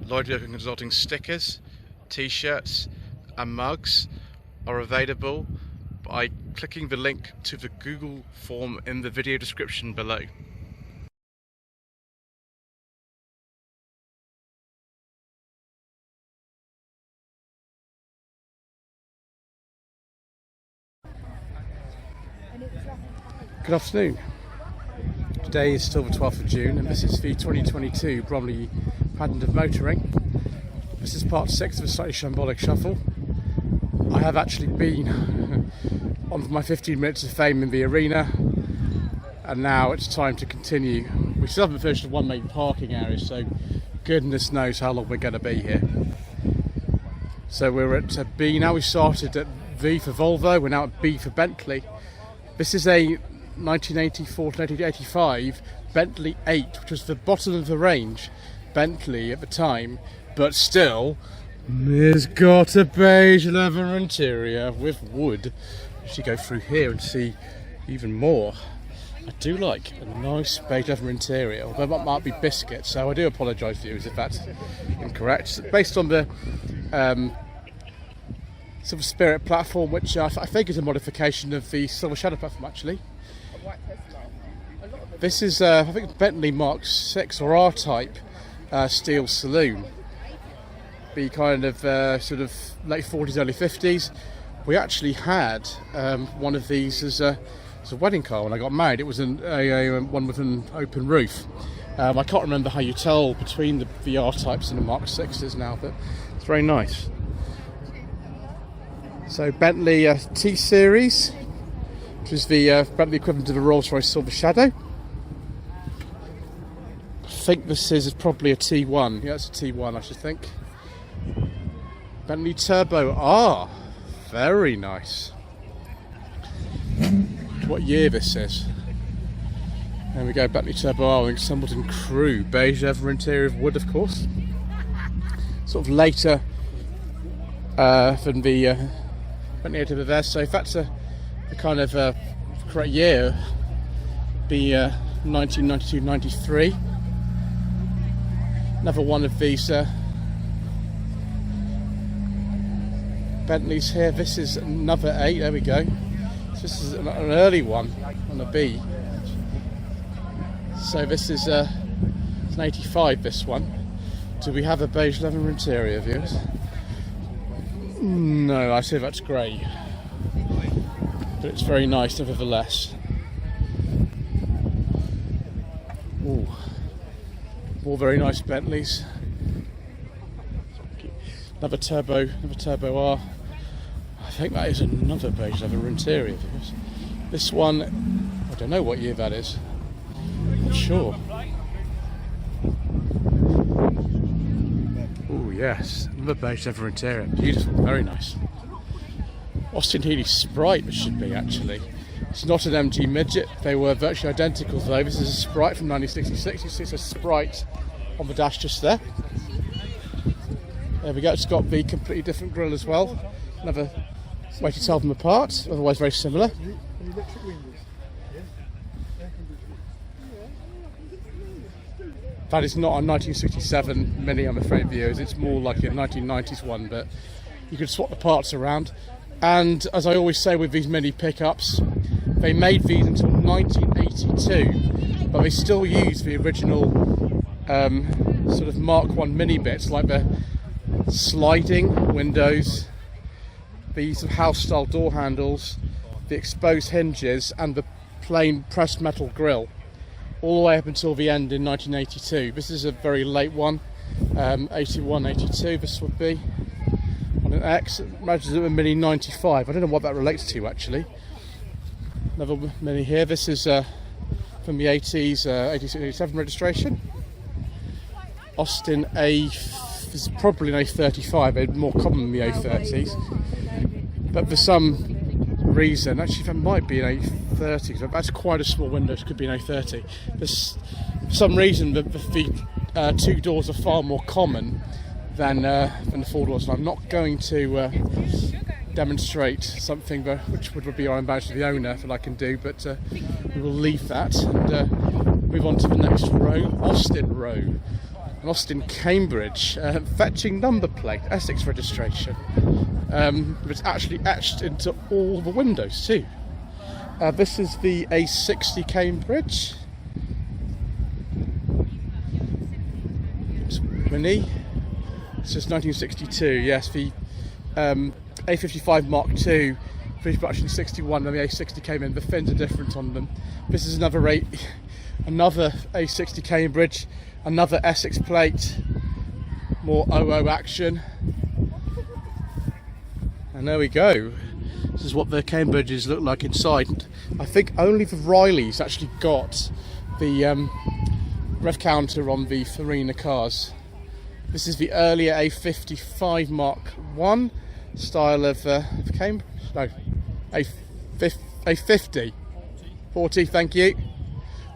Lloyd Consulting stickers, t-shirts and mugs are available by clicking the link to the Google form in the video description below. Good afternoon. Today is still the 12th of June and this is the 2022 Bromley Pageant of Motoring. This is part 6 of the Slightly Shambolic Shuffle. I have actually been on for my 15 minutes of fame in the arena and now it's time to continue. We still haven't finished the one main parking area, so goodness knows how long we're going to be here. So we're at B now. We started at V for Volvo, we're now at B for Bentley. This is a 1984 to 1985 Bentley 8, which was the bottom of the range Bentley at the time, but still it's got a beige leather interior with wood. Actually go through here and see even more. I do like a nice beige leather interior, although that might be biscuit, so I do apologise viewers if that's incorrect. It's based on the Silver Spirit platform, which I think is a modification of the Silver Shadow platform actually. This is I think Bentley Mark 6 or R-type steel saloon. Be kind of sort of late 40s, early 50s. We actually had one of these as a wedding car when I got married. It was one with an open roof. I can't remember how you tell between the R-types and the Mark 6s now, but it's very nice. So Bentley T-Series, which is the Bentley equivalent to the Rolls-Royce Silver Shadow. I think this is probably a T1. Yeah, it's a T1 I should think. Bentley Turbo R, very nice. What year this is? There we go, Bentley Turbo R, assembled in crew, beige leather interior of wood, of course. Sort of later than the Bentley over there. So if that's a kind of correct year, be 1992-93. Another one of these Bentleys here. This is another 8, there we go. So this is an early one on a B. So this is it's an 85, this one. Do we have a beige leather interior, viewers? No, I say that's grey. But it's very nice nevertheless. Ooh. All very nice Bentleys. Another turbo R. I think that is another beige leather interior. This one, I don't know what year that is. Not sure. Oh yes, another beige leather interior. Beautiful, very nice. Austin Healey Sprite, this should be actually. It's not an MG midget. They were virtually identical though. This is a Sprite from 1966. You see it's a Sprite on the dash just there. There we go. It's got the completely different grille as well. Another way to tell them apart. Otherwise very similar. That is not a 1967 Mini, I'm afraid, viewers. It's more like a 1990s one, but you could swap the parts around. And as I always say with these Mini pickups, they made these until 1982, but they still use the original sort of Mark 1 Mini bits, like the sliding windows, the sort of house-style door handles, the exposed hinges, and the plain pressed metal grille, all the way up until the end in 1982. This is a very late one, 81, 82 this would be. On an X, imagine it a Mini 95. I don't know what that relates to actually. Another Mini here. This is from the 80s, 86, 87 registration. Austin A, this is probably an A35, they're more common than the A30s. But for some reason, actually that might be an A30, that's quite a small window, it could be an A30. For some reason the two doors are far more common than the four doors, and I'm not going to demonstrate something which would be unbound to the owner that I can do, but we will leave that and move on to the next row, Austin Row. an Austin Cambridge, fetching number plate, Essex registration. It's actually etched into all the windows too. This is the A60 Cambridge. It's Mini. This is 1962. Yes, the A55 Mark II, finished production in 61, and the A60 came in. The fins are different on them. This is another A60 Cambridge, another Essex plate, more OO action. And there we go. This is what the Cambridges look like inside. I think only the Rileys actually got the rev counter on the Farina cars. This is the earlier A55 Mark I style of Cambridge. No, A50. 40, thank you.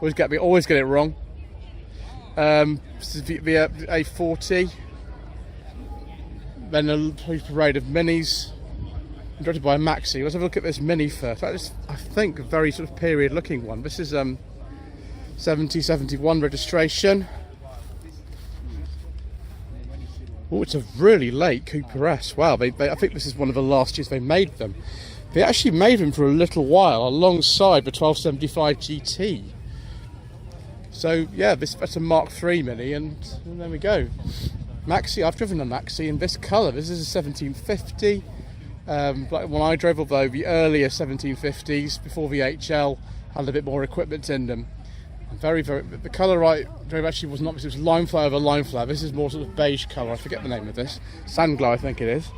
Always get it wrong. This is the A40. Then a parade of minis, directed by Maxi. Let's have a look at this Mini first. That is, I think, a very sort of period looking one. This is 7071 registration. Oh, it's a really late Cooper S. Wow, I think this is one of the last years they made them. They actually made them for a little while alongside the 1275 GT. So yeah, that's a Mark III Mini, and there we go. Maxi, I've driven a Maxi in this colour. This is a 1750. Like when I drove, although the earlier 1750s before the HL had a bit more equipment in them. Very, the colour I drove actually was not, it was lime flower over lime flower. This is more sort of beige colour, I forget the name of this. Sandglow, I think it is.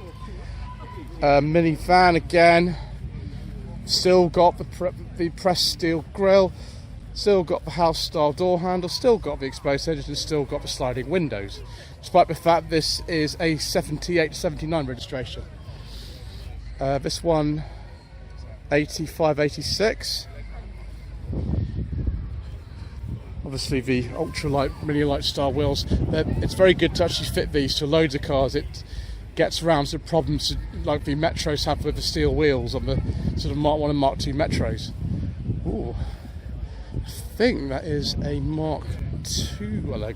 Mini van again. Still got the pressed steel grille. Still got the house style door handle. Still got the exposed edges, and still got the sliding windows. Despite the fact this is a 78-79 registration. This one, 85-86. Obviously the ultralight, mini light style wheels. It's very good to actually fit these to loads of cars. It gets around some problems like the Metros have with the steel wheels on the sort of Mark 1 and Mark 2 Metros. Ooh, I think that is a Mark 2. Well, I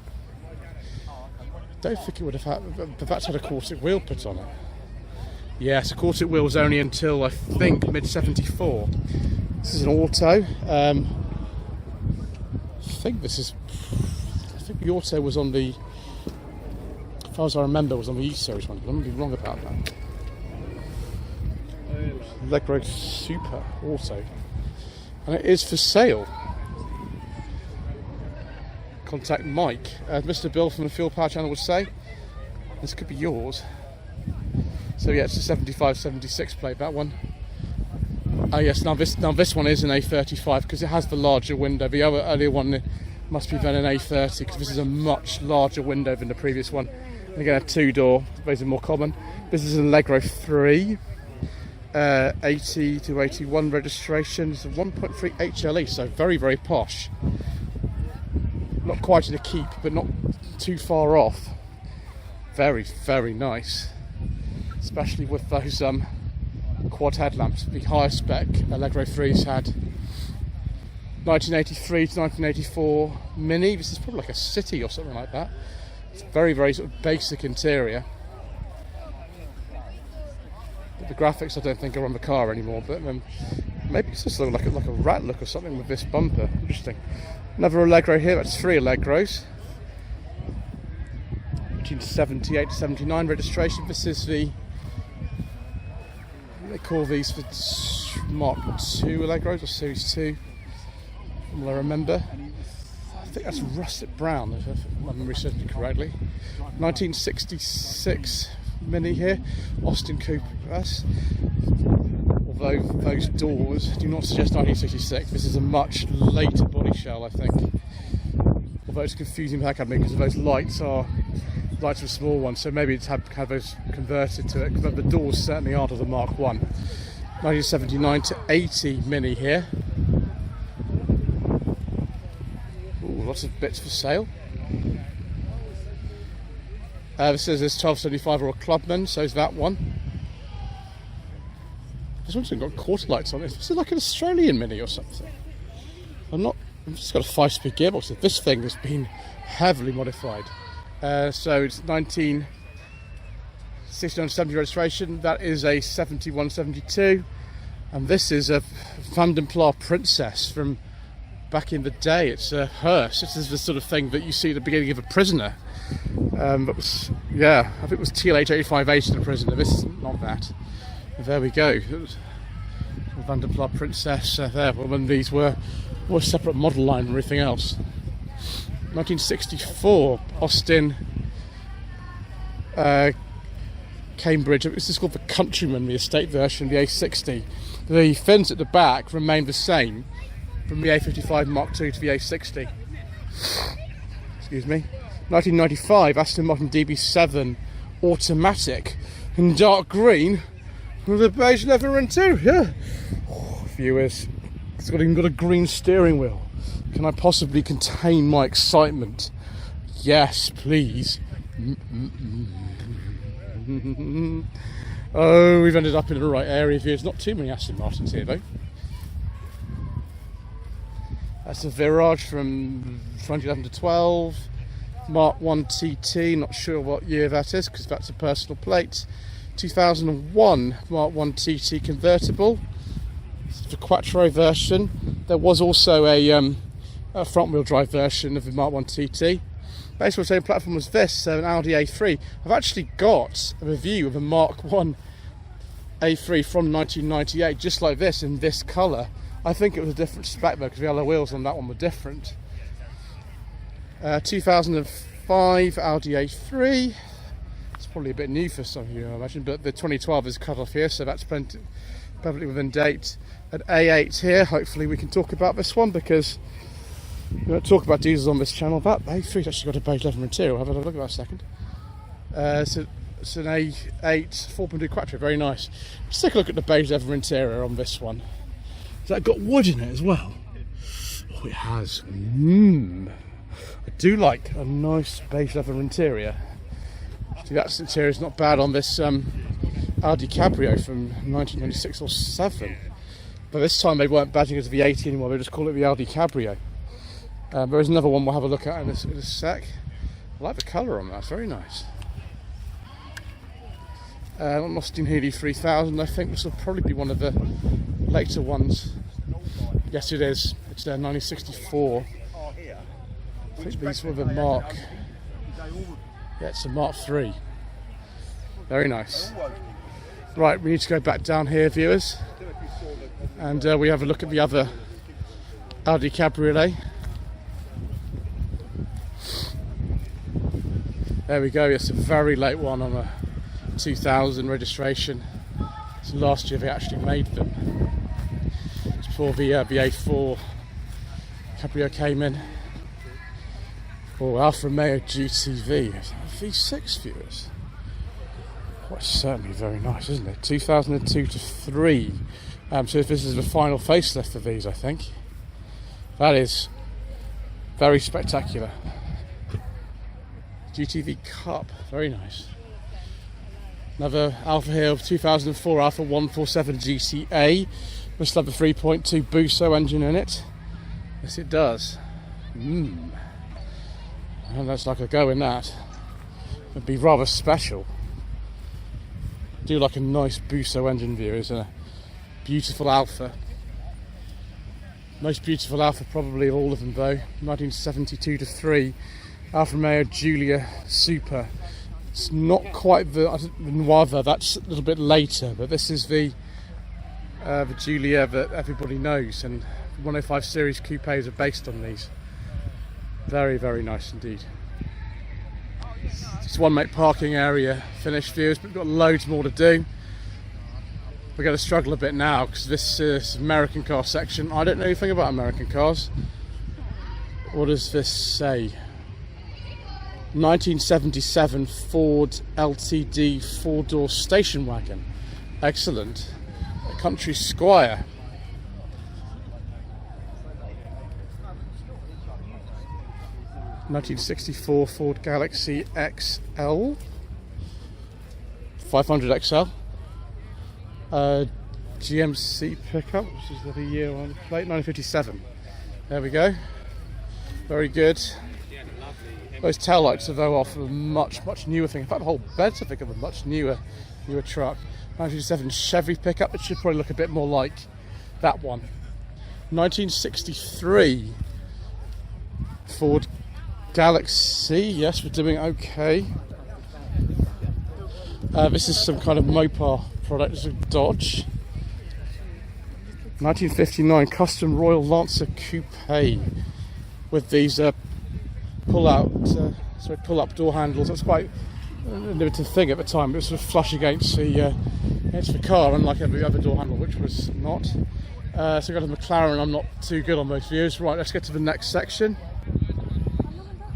don't think it would have had, but that's had a Corsic wheel put on it. Yes, a Corsic wheel was only until I think mid-74. This is an auto. I think the auto was on the, as far as I remember, was on the E-Series one. I'm going to be wrong about that. Allegro Super Auto. And it is for sale. Contact Mike. Mr. Bill from the Fuel Power channel would say, this could be yours. So yeah, it's a 75-76 plate, that one. Oh yes, now this one is an A35 because it has the larger window. The earlier one must be then an A30 because this is a much larger window than the previous one. And again, a two-door, those are more common. This is an Allegro 3, 80 to 81 registration. It's a 1.3 HLE, so very, very posh. Not quite in a keep, but not too far off. Very, very nice. Especially with those quad headlamps. The higher spec Allegro 3s had 1983 to 1984 Mini. This is probably like a City or something like that. It's very, very sort of basic interior. But the graphics I don't think are on the car anymore, but maybe it's just like a rat look or something with this bumper. Interesting. Another Allegro here, that's 3 Allegros. 1978 to 79 registration. This is the, they call these for Mark II Allegros or Series 2, from what I remember. I think that's russet brown, if my memory serves me correctly. 1966 Mini here, Austin Cooper S. Although those doors do not suggest 1966, this is a much later body shell, I think. Although it's confusing the heck out of me because those lights are a small one, so maybe it's had those converted to it, but the doors certainly aren't of the Mark 1. 1979 to 80 Mini here. Ooh, lots of bits for sale. This says there's 1275 or a Clubman, so is that one. This one's got quarter lights on it. This is like an Australian Mini or something. I've just got a 5-speed gearbox. This thing has been heavily modified. So it's 1969-70 registration. That is a 71-72, and this is a Van den Pla Princess from back in the day. It's a hearse. This is the sort of thing that you see at the beginning of a Prisoner. But was, yeah, I think it was TLH 85H in the Prisoner. This is not that. There we go. Van den Pla Princess there, when these were a separate model line and everything else. 1964, Austin, Cambridge. This is called the Countryman, the estate version, the A60. The fins at the back remain the same from the A55 Mark II to the A60. Excuse me. 1995, Aston Martin DB7 automatic in dark green with a beige leather interior. Oh, viewers, it's even got a green steering wheel. Can I possibly contain my excitement? Yes, please. Oh, we've ended up in the right area. There's not too many Aston Martins here, though. That's a Virage from 2011 to 12. Mark 1 TT, not sure what year that is because that's a personal plate. 2001 Mark 1 TT convertible. It's the Quattro version. There was also a front-wheel drive version of the Mark 1 TT. Basically, the same platform as this, so an Audi A3. I've actually got a review of a Mark 1 A3 from 1998, just like this, in this colour. I think it was a different spec though, because the yellow wheels on that one were different. 2005 Audi A3. It's probably a bit new for some of you, I imagine, but the 2012 is cut off here, so that's perfectly within date. An A8 here. Hopefully we can talk about this one, because we don't talk about diesels on this channel. That A3's actually got a beige leather interior. I'll have a look at that a second. So it's an A8 4.2 Quattro, very nice. Let's take a look at the beige leather interior on this one. Has that got wood in it as well? Oh, it has. I do like a nice beige leather interior. See, that interior is not bad on this Audi Cabrio from 1996 or 7. But this time they weren't badging it as the 80 anymore, they just call it the Audi Cabrio. There is another one we'll have a look at in a sec. I like the colour on that, it's very nice. Austin Healey 3000, I think this will probably be one of the later ones. Yes, it is. It's their 1964. I think these were the Mark. Yeah, it's a Mark III. Very nice. Right, we need to go back down here, viewers, and we have a look at the other Audi Cabriolet. There we go. It's a very late one on a 2000 registration. So last year they actually made them. It's before the A4 Cabrio came in. Oh, Alfa Romeo GTV. V6, viewers. Well, it's certainly very nice, isn't it? 2002 to 3. So this is the final facelift of these, I think. That is very spectacular. GTV Cup, very nice. Another Alfa here, 2004 Alfa 147 GCA. Must have the 3.2 Busso engine in it. Yes, it does. And that's like a go in that. It'd be rather special. I do like a nice Busso engine, viewers, and a beautiful Alfa. Most beautiful Alfa probably of all of them though. 1972 to 3. Alfa Romeo Giulia Super. It's not quite the Nuova, that's a little bit later, but this is the Giulia that everybody knows, and 105 series coupes are based on these. Very, very nice indeed. Just one make parking area finished, viewers, but we've got loads more to do. We're going to struggle a bit now because this is American car section. I don't know anything about American cars. What does this say? 1977 Ford LTD 4-door station wagon. Excellent. A Country Squire. (1964) Ford Galaxy XL 500 XL. GMC pickup, which is the year on the plate, 1957. There we go. Very good. Those taillights are though off a much newer thing. In fact, the whole bed's I think of a much newer truck. 1957 Chevy pickup. It should probably look a bit more like that one. 1963 Ford Galaxy. Yes, we're doing okay. This is some kind of Mopar product. It's a Dodge. 1959 Custom Royal Lancer Coupe with these pull-up door handles. That's quite a limited thing at the time. It was sort of flush against the car, unlike every other door handle, which was not. So I've got a McLaren. I'm not too good on most views. Right, let's get to the next section.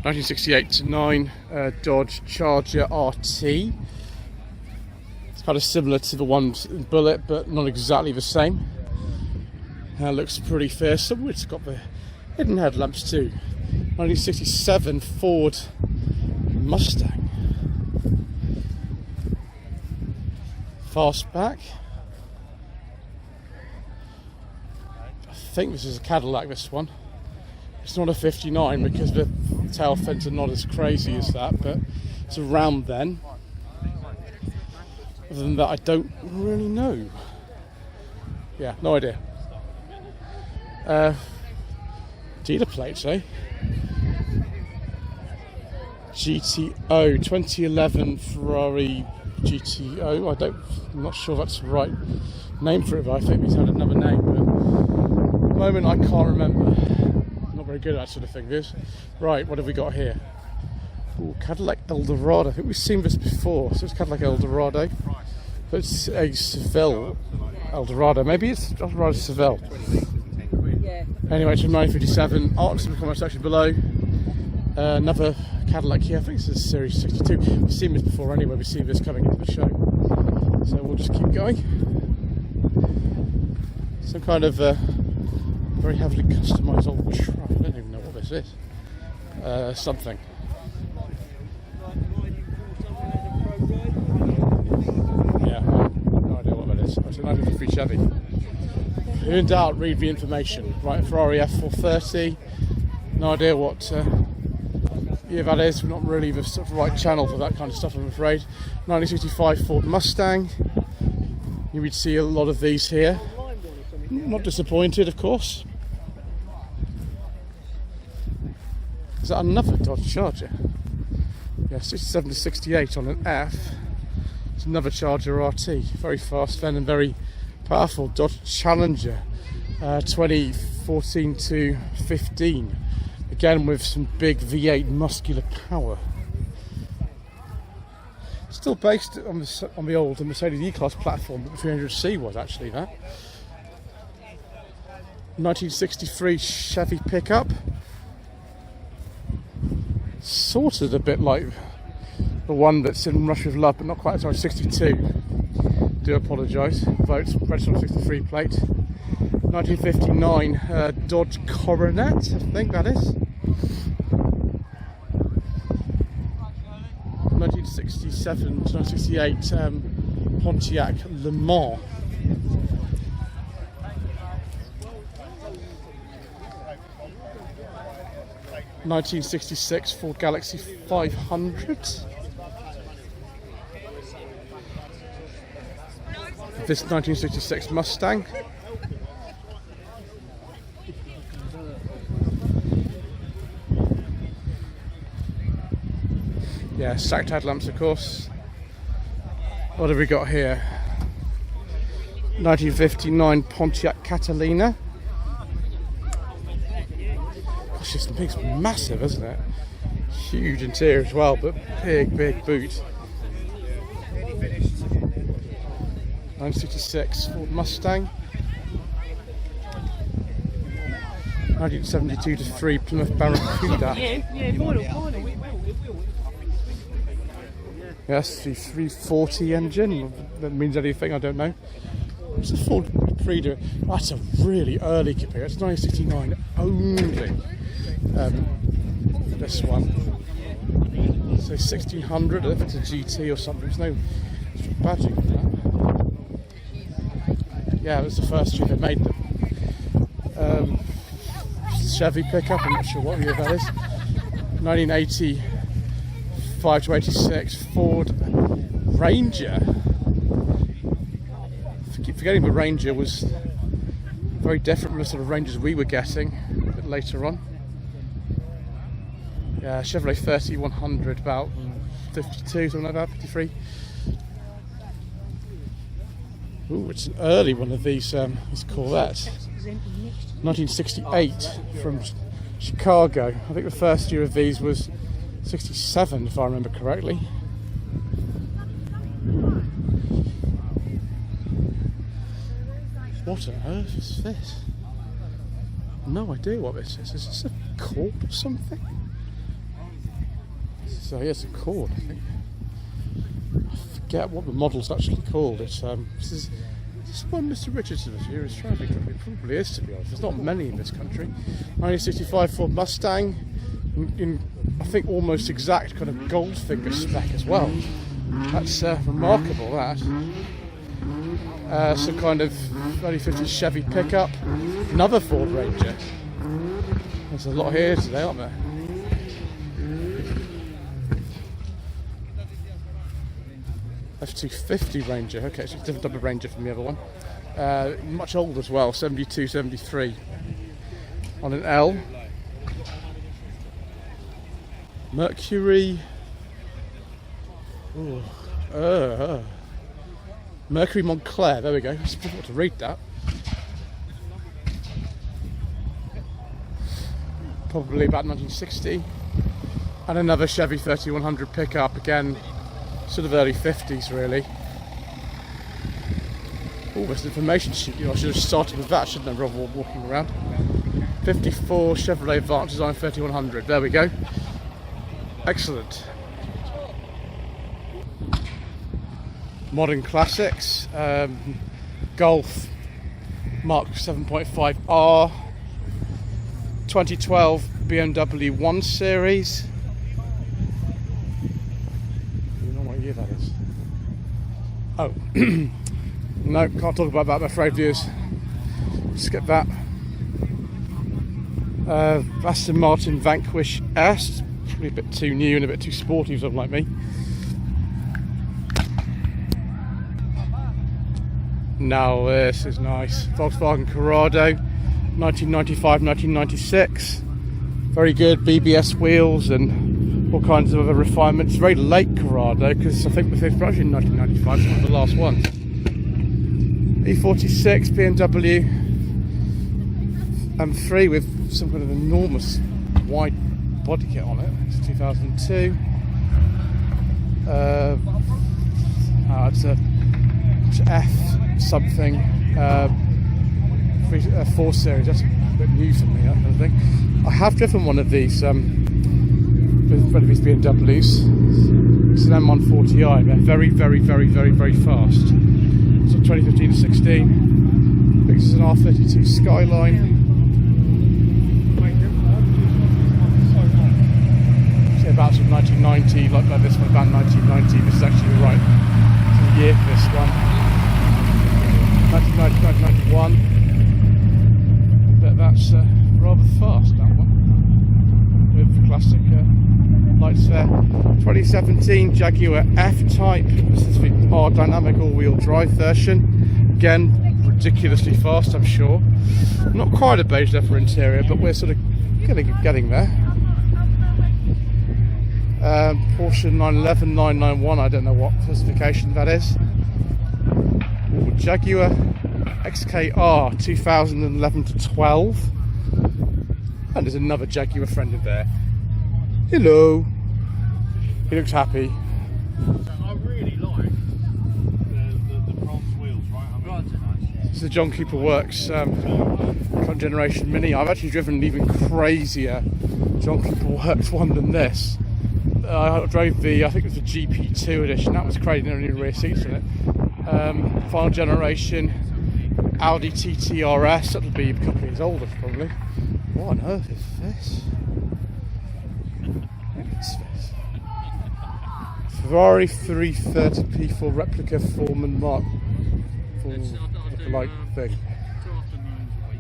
1968 to 9 Dodge Charger RT. It's kind of similar to the ones in Bullet, but not exactly the same. Looks pretty fearsome. It's got the hidden headlamps too. 1967 Ford Mustang. Fastback. I think this is a Cadillac, this one. It's not a 59 because the tail fins are not as crazy as that, but it's around then. Other than that, I don't really know. Yeah, no idea. Dealer plates, eh? GTO 2011 Ferrari GTO. I'm not sure that's the right name for it, but I think he's had another name. But at the moment, I can't remember. I'm not very good at that sort of thing. This, right? What have we got here? Ooh, Cadillac Eldorado. I think we've seen this before. So it's Cadillac Eldorado. But it's a Seville Eldorado. Maybe it's Eldorado Seville. Anyway, it's from 1957. Arts in the comment section below. Another Cadillac here. I think this is Series 62. We've seen this before anyway. We've seen this coming into the show. So we'll just keep going. Some kind of very heavily customised old truck. I don't even know what this is. Something. Yeah, no idea what that is. It's a 1953 Chevy. Who in doubt, read the information. Right, Ferrari F430. No idea what year that is. We're not really the sort of right channel for that kind of stuff, I'm afraid. 1965 Ford Mustang. You would see a lot of these here. Not disappointed, of course. Is that another Dodge Charger? Yeah, 67 to 68 on an F. It's another Charger RT. Very fast then and very powerful. Dodge Challenger 2014 to 15. Again with some big V8 muscular power. Still based on the old Mercedes E-Class platform, but the 300C was actually that. 1963 Chevy pickup. Sort of a bit like the one that's in Rush with Love, but not quite. Sorry, 62. Do apologise. Votes registered on 63 plate. 1959 Dodge Coronet, I think that is. 1967 to 1968 Pontiac Le Mans. (1966) Ford Galaxy 500. This 1966 Mustang. Yeah, stacked headlamps, of course. What have we got here? 1959 Pontiac Catalina. Gosh, this thing's massive, isn't it? Huge interior as well, but big boot. 1966 Ford Mustang. 1972 to 3 Plymouth Barracuda. Yes, the 340 engine. That means anything, I don't know. It's a Ford Prida. That's a really early coupe. It's 1969 only. This one. So 1600. If it's a GT or something, there's no badging on that. Yeah, it was the first year they made them. Chevy pickup. I'm not sure what year that is. 1980 85 to 86 Ford Ranger. Keep forgetting the Ranger was very different from the sort of Rangers we were getting a bit later on. Yeah, Chevrolet 3100, about 52, something like that, 53. Ooh, it's an early one of these Corvettes. 1968 from Chicago. I think the first year of these was 67, if I remember correctly. What on earth is this? No idea what this is. Is this a cord or something? So yeah, it's a cord, I think. I forget what the model's actually called. It's this is one Mr. Richardson here is driving. It probably is, to be honest. There's not many in this country. 1965 Ford Mustang in I think almost exact kind of Goldfinger spec as well. That's remarkable, that. Some kind of early 50s Chevy pickup. Another Ford Ranger. There's a lot here today, aren't there? F250 Ranger. Okay, so it's a different type of Ranger from the other one. Much older as well, 72, 73. On an L. Mercury. Ooh. Mercury Montclair, there we go. It's difficult to read that. Probably about 1960. And another Chevy 3100 pickup, again, sort of early 50s really. Oh, there's an information sheet. I should have started with that, shouldn't I, rather than walking around. 54 Chevrolet Advanced Design 3100, there we go. Excellent. Modern classics, Golf Mark 7.5R, 2012 BMW 1 Series. I don't know what year that is. Oh, no, can't talk about that, I'm afraid, viewers. Skip that. Aston Martin Vanquish S, probably a bit too new and a bit too sporty for someone like me. Now this is nice. Volkswagen Corrado, 1995-1996. Very good BBS wheels and all kinds of other refinements. Very late Corrado because I think the first production in 1995 was one of the last ones. E46 BMW M3 with some kind of enormous wide body kit on it. It's 2002. It's a F something 4 Series. That's a bit new for me, that kind of thing. I have driven one of these with one of these BMWs. It's an M140i. They're very, very, very, very, very fast. So 2015 to 16. This is an R32 Skyline. Say about sort of 1990, like this one, about 1990. This is actually the right year for this one. 1991, but that's rather fast, that one, with the classic lights there. 2017 Jaguar F-Type, this is the R-Dynamic all-wheel drive version, again ridiculously fast, I'm sure. Not quite a beige leather interior, but we're sort of getting there. Porsche 911 991, I don't know what classification that is. Jaguar XKR 2011 to 12, and there's another Jaguar friend in there. Hello. He looks happy. I really like the bronze wheels, right? I mean, This is the John Cooper Works current generation Mini. I've actually driven an even crazier John Cooper Works one than this. I drove I think it was the GP2 edition. That was crazy, there were only rear seats in it. Final generation Audi TT RS, that'll be a couple of years older probably. What on earth is this? What is this? Ferrari 330 P4 replica Foreman Mark like thing.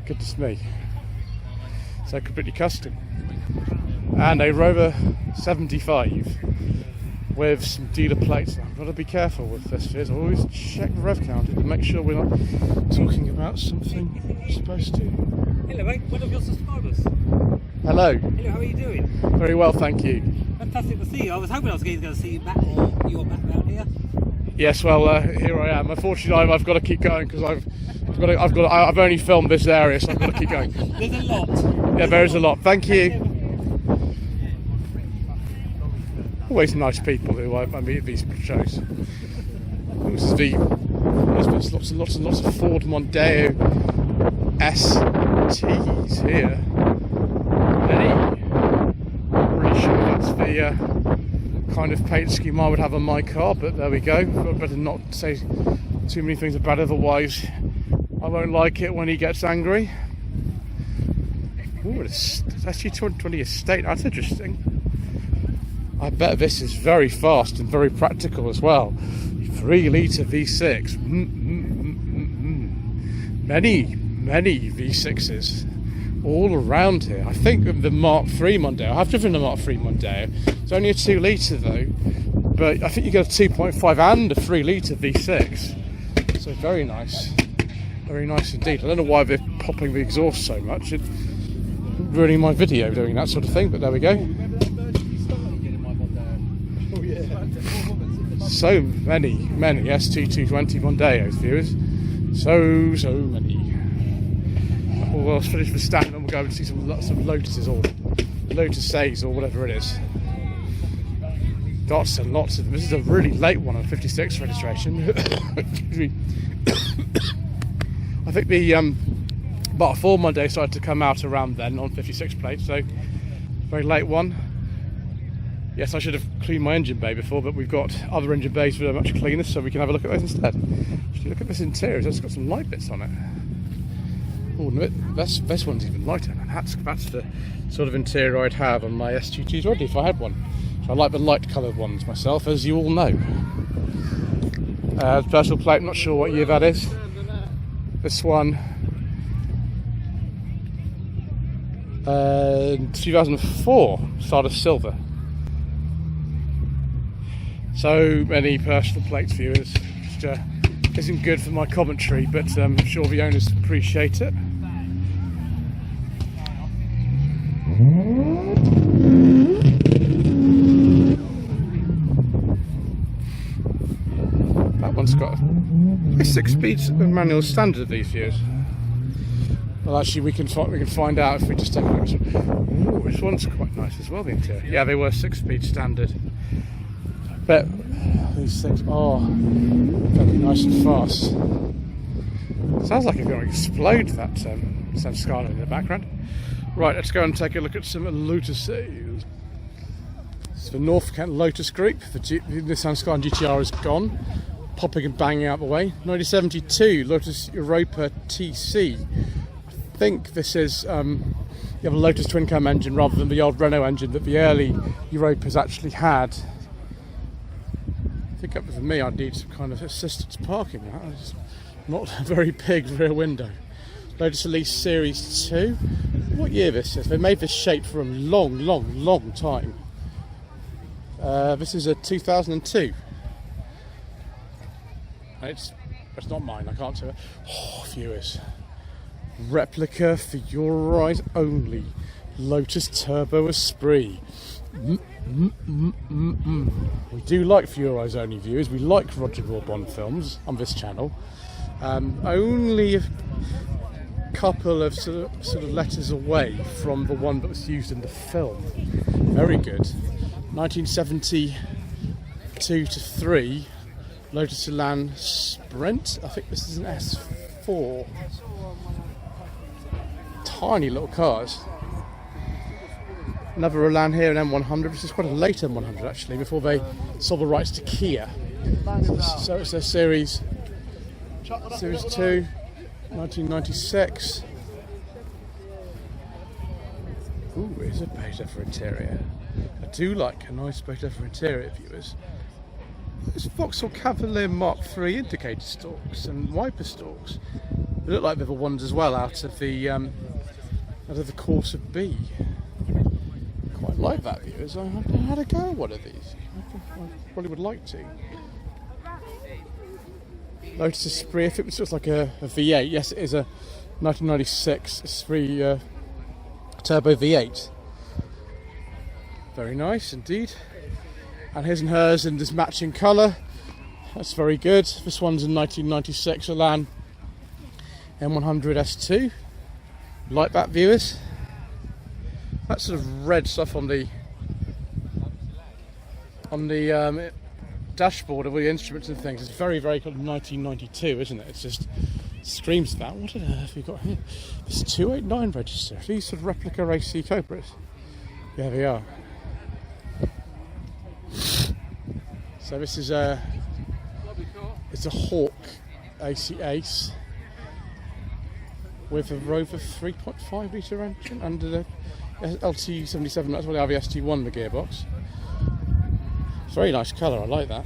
Goodness me. So completely custom. And a Rover 75. with some dealer plates. I've got to be careful with this. Is always check the rev counter to make sure we're not talking about something we're supposed to. Hello mate, one of your subscribers. Hello. Hello, how are you doing? Very well, thank you. Fantastic to see you. I was hoping I was going to see Matt or your Matt around here. Yes, well, here I am. Unfortunately, I've got to keep going because I've only filmed this area, so I've got to keep going. There's a lot. Yeah, there is a lot. Thank you. Always nice people who I meet at these shows. This is there's lots and lots of Ford Mondeo STs here. Not really sure that's the kind of paint scheme I would have on my car, but there we go. I'd better not say too many things about it, otherwise I won't like it when he gets angry. Ooh, it's SG220 estate, that's interesting. I bet this is very fast and very practical as well. 3 litre V6. Many V6s all around here. I think the Mark III Mondeo. I have driven a Mark III Mondeo. It's only a 2 litre though, but I think you get a 2.5 and a 3 litre V6. So very nice indeed. I don't know why they're popping the exhaust so much. It's ruining my video doing that sort of thing, but there we go. So many ST220 Mondeos, viewers. So many. Well, let's finish the stand and we'll go and see some Lotuses or Lotus A's or whatever it is. Lots and lots of them. This is a really late one on 56 registration. I think the Bar 4 Monday started to come out around then on 56 plates, so very late one. Yes, I should have cleaned my engine bay before, but we've got other engine bays that are much cleaner, so we can have a look at those instead. Actually, look at this interior, it's got some light bits on it. Oh, no, this one's even lighter. That's the sort of interior I'd have on my SG220 if I had one. So I like the light coloured ones myself, as you all know. Special plate, I'm not sure what year that is. This one, 2004, started silver. So many personal plates, viewers. Just isn't good for my commentary, but I'm sure the owners appreciate it. That one's got a 6-speed manual standard of these views. Well, actually, we can find out if we just take a look at this one. Ooh, this one's quite nice as well, the interior. Yeah, they were 6-speed standard. But these things are very nice and fast. Sounds like it's going to explode, that some Scarlet in the background. Right, let's go and take a look at some Lotuses. It's the North Kent Lotus Group. The Nissan Skyline GTR is gone, popping and banging out the way. 1972 Lotus Europa TC. I think this is you have a Lotus twin cam engine rather than the old Renault engine that the early Europas actually had. I think up with me I'd need some kind of assistance parking. It's not a very big rear window. Lotus Elise Series 2. What year this is? They made this shape for a long time. This is a 2002. It's not mine, I can't say it. Oh, viewers. Replica for your eyes only. Lotus Turbo Esprit. We do like For Your Eyes Only, viewers. We like Roger Moore Bond films on this channel. Only a couple of sort of letters away from the one that was used in the film. Very good. 1972 to 3, Lotus Elan Sprint. I think this is an S4. Tiny little cars. Another Elan here, an M100. This is quite a late M100 actually, before they sold the rights to Kia. So it's a Series 2, 1996. Ooh, it is a beige leather interior. I do like a nice beige leather interior, viewers. There's Vauxhall Cavalier Mark III indicator stalks and wiper stalks. They look like they're the ones as well out of the Corsa B. Quite like that, viewers. I had a go at one of these. probably would like to. Lotus Esprit, if it was just like a V8, yes it is a 1996 Esprit turbo V8. Very nice indeed. And his and hers in this matching colour. That's very good. This one's in 1996 Elan M100 S2. Like that, viewers. That sort of red stuff on the dashboard of all the instruments and things is very, very kind of 1992, isn't it? It just screams that. What on earth have you got here? This 289 register. These sort of replica AC Cobras. Yeah, they are. So this is it's a Hawk AC Ace with a Rover 3.5 litre engine under the LT77. That's what the RVST1 the gearbox. It's a very nice colour. I like that.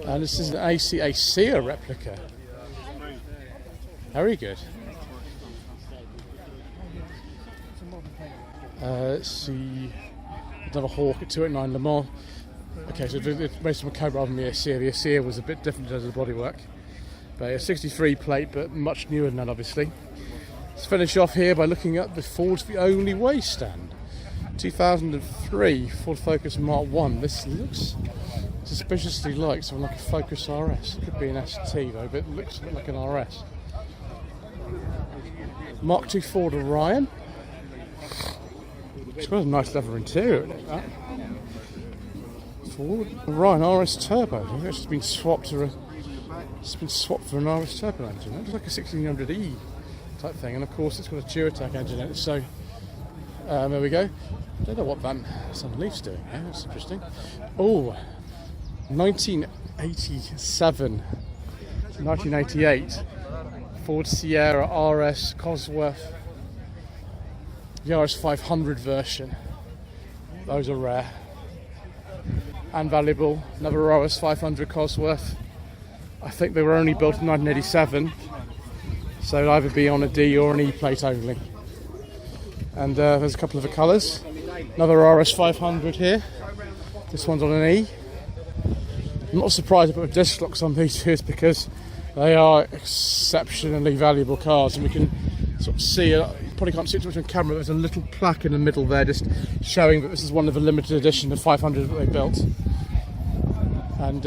And this is an ACA Sear replica. Very good. Let's see. Another Hawk at 289 Le Mans. Okay, so it's based on a Cobra rather than the Sear. The Sear was a bit different as the bodywork. But a 63 plate, but much newer than that, obviously. Let's finish off here by looking at the Ford's The Only Way stand. 2003 Ford Focus Mark 1. This looks suspiciously like something like a Focus RS. It could be an ST though, but it looks a bit like an RS. Mark 2 Ford Orion. It's got a nice leather interior in it, that. Ford Orion RS Turbo. I think it's been swapped for an RS Turbo engine. It looks like a 1600E type thing, and of course it's got a Duratec engine in it, so there we go. I don't know what Van Leaf's doing here, that's interesting. Oh, 1987 to 1988 Ford Sierra RS Cosworth, the RS 500 version. Those are rare and valuable. Another RS 500 Cosworth. I think they were only built in 1987, so it'll either be on a D or an E plate only. And there's a couple of the colours. Another RS 500 here. This one's on an E. I'm not surprised I put disc locks on these two because they are exceptionally valuable cars, and we can sort of see it. You probably can't see it too much on camera. There's a little plaque in the middle there just showing that this is one of the limited edition of 500 that they built. And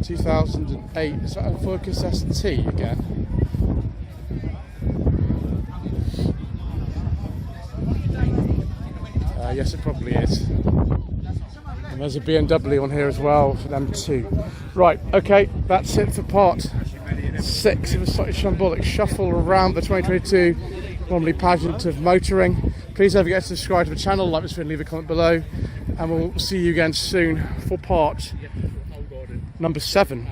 2008, is that a Focus ST again? Yes, it probably is. And there's a BMW on here as well for them too. Right, okay, that's it for part 6 of a Slightly Shambolic Shuffle around the 2022 Bromley Pageant of Motoring. Please don't forget to subscribe to the channel, like this video, and leave a comment below. And we'll see you again soon for part number 7.